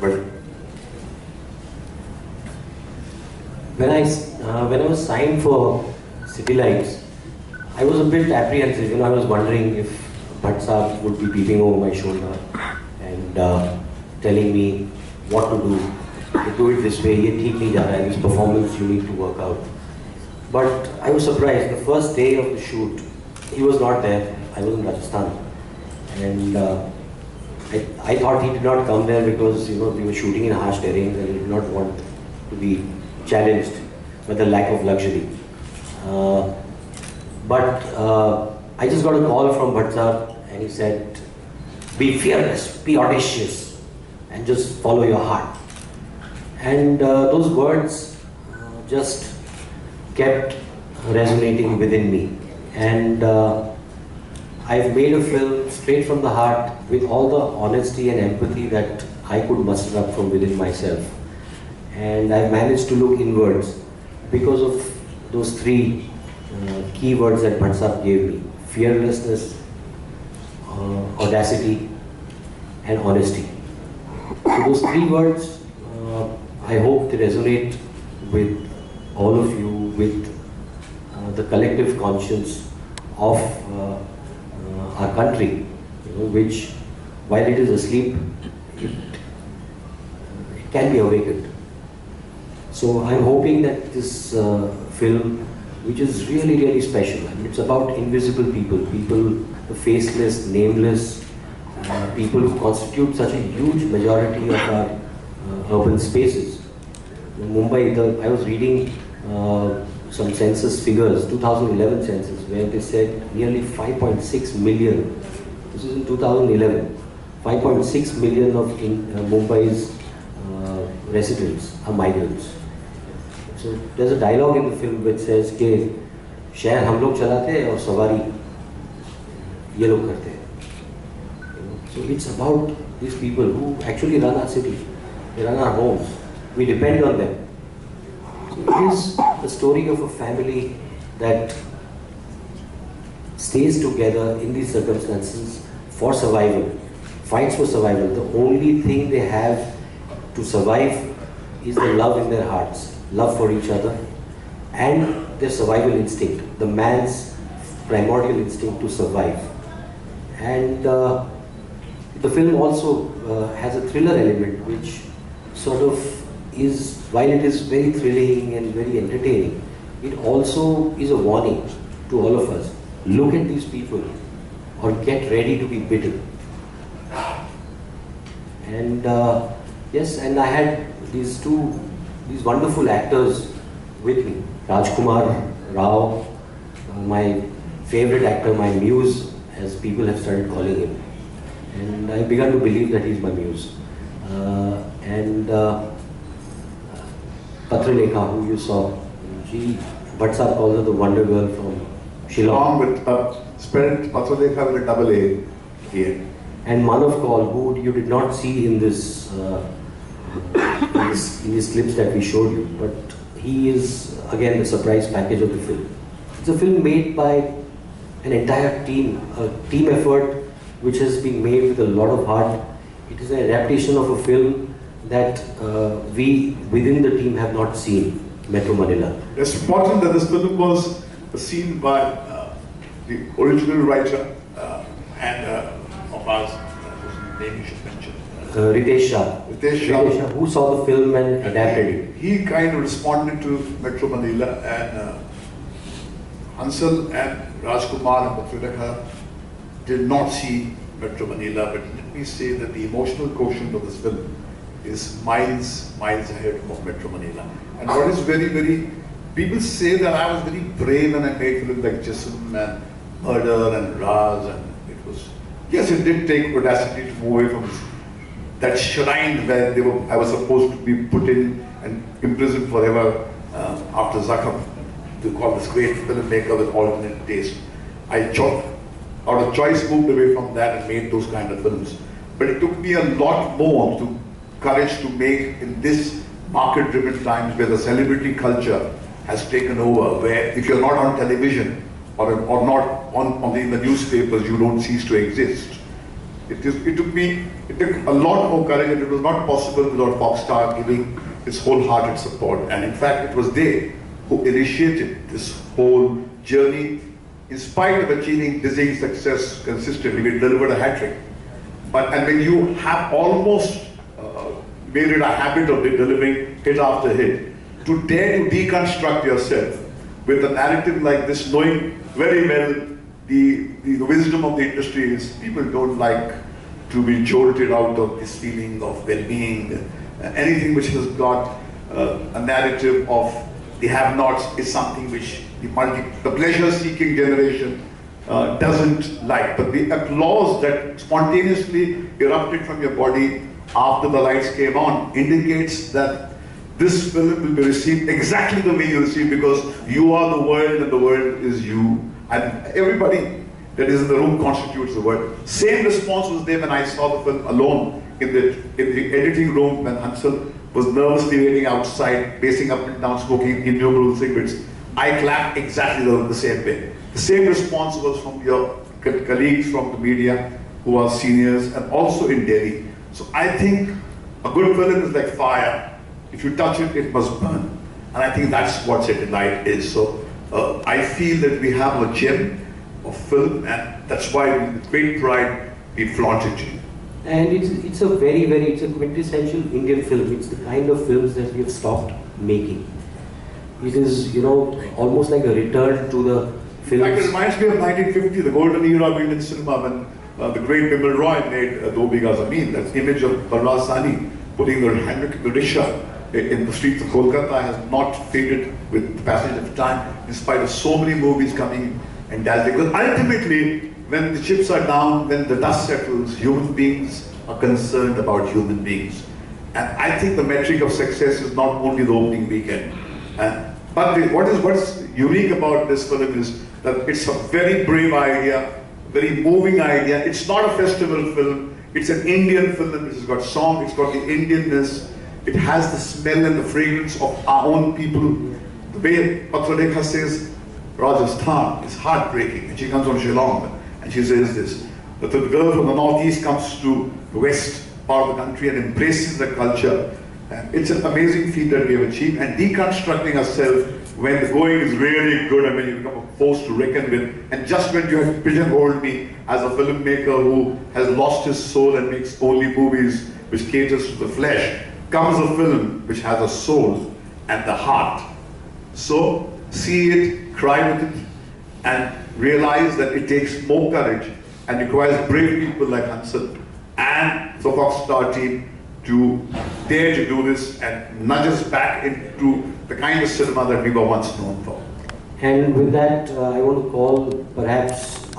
But when I was signed for City Lights, I was a bit apprehensive. You know, I was wondering if Bhatt Saab would be peeping over my shoulder and telling me what to do. You do it this way, ye theek nahi ja raha hai, this performance you need to work out. But I was surprised. The first day of the shoot, he was not there. I was in Rajasthan, and I thought he did not come there because we were shooting in harsh terrain and he did not want to be challenged by the lack of luxury. But I just got a call from Bhatt Saab and he said, "Be fearless, be audacious, and just follow your heart." And those words just kept resonating within me. And I've made a film straight from the heart with all the honesty and empathy that I could muster up from within myself. And I've managed to look inwards because of those three key words that Bhatt Saab gave me: fearlessness, audacity, and honesty. So those three words, I hope they resonate with all of you, with the collective conscience of our country, which, while it is asleep, it can be awakened. So I'm hoping that this film, which is really, really special, and it's about invisible people, the faceless, nameless, people who constitute such a huge majority of our urban spaces. In Mumbai, I was reading some census figures, 2011 census, where they said nearly 5.6 million, this is in 2011, 5.6 million of Mumbai's residents are migrants. So there's a dialogue in the film which says कि शहर हम लोग चलाते हैं और सवारी ये लोग करते हैं. So it's about these people who actually run our city, they run our homes, we depend on them. So it is the story of a family that stays together in these circumstances for survival, fights for survival. The only thing they have to survive is the love in their hearts, love for each other, and their survival instinct, the man's primordial instinct to survive. And the film also has a thriller element, which sort of is, while it is very thrilling and very entertaining, it also is a warning to all of us. Look at these people, or get ready to be bitten. And yes, and I had these wonderful actors with me. Rajkumar Rao, my favorite actor, my muse, as people have started calling him. And I began to believe that he's my muse. And Patralekha, who you saw, Bhatt Saab calls her the Wonder Girl from Shillong. With spelled Patralekha with a double A here. And Manav Kaul, who you did not see in this in these clips that we showed you, but he is again the surprise package of the film. It's a film made by an entire team, a team effort which has been made with a lot of heart. It is an adaptation of a film that we within the team have not seen, Metro Manila. It's important that this film was seen by the original writer and of ours, whose name you should mention. Ritesh Shah. Ritesh Shah, who saw the film and adapted it. He kind of responded to Metro Manila, and Hansal and Rajkumar and Patralekha did not see Metro Manila, but let me say that the emotional quotient of this film is miles ahead of Metro Manila. And what is very, people say that I was very brave when I made films like Jism and Murder and Raz, and it was, yes, it did take audacity to move away from that shrine where I was supposed to be put in and imprisoned forever after Zakham, to call this great filmmaker with alternate taste. I out of choice moved away from that and made those kind of films. But it took me a lot more courage to make in this market-driven times where the celebrity culture has taken over, where if you're not on television or not in the newspapers, you don't cease to exist. It took a lot more courage, and it was not possible without Foxstar giving its wholehearted support. And in fact, it was they who initiated this whole journey. In spite of achieving dizzying success consistently, we delivered a hat trick. And when you have almost made it a habit of delivering hit after hit, to dare to deconstruct yourself with a narrative like this, knowing very well the wisdom of the industry is people don't like to be jolted out of this feeling of well-being. Anything which has got a narrative of the have-nots is something which the pleasure-seeking generation doesn't like. But the applause that spontaneously erupted from your body after the lights came on indicates that this film will be received exactly the way you receive, because you are the world and the world is you. And everybody that is in the room constitutes the world. Same response was there when I saw the film alone in the editing room when Hansal was nervously waiting outside, pacing up and down, smoking innumerable cigarettes. I clapped exactly the same way. The same response was from your colleagues from the media who are seniors and also in Delhi. So I think a good film is like fire. If you touch it, it must burn. And I think that's what Set It Light is. So I feel that we have a gem of film, and that's why with great pride we flaunt it. And it's a it's a quintessential Indian film. It's the kind of films that we have stopped making. It is, almost like a return to the films. In fact, it reminds me of 1950, the golden era of Indian cinema, when the great Bimal Roy made Do Bigha Zameen. That image of Parvaz Sani putting the rickshaw in the streets of Kolkata has not faded with the passage of time, in spite of so many movies coming and dazzling. Because ultimately, when the chips are down, when the dust settles, human beings are concerned about human beings. And I think the metric of success is not only the opening weekend. But what's unique about this film is that it's a very brave idea, very moving idea. It's not a festival film. It's an Indian film. It's got song. It's got the Indianness. It has the smell and the fragrance of our own people. The way Patrodekha says Rajasthan is heartbreaking, and she comes from Shillong and she says this, that the girl from the northeast comes to the west part of the country and embraces the culture. And it's an amazing feat that we have achieved, and deconstructing ourselves when the going is really good and when you become a force to reckon with. And just when you have pigeonholed me as a filmmaker who has lost his soul and makes only movies which caters to the flesh, comes a film which has a soul and the heart. So see it, cry with it, and realize that it takes more courage and requires brave people like Hansal and the Foxstar team to dare to do this and nudge us back into the kind of cinema that we were once known for. And with that, I want to call perhaps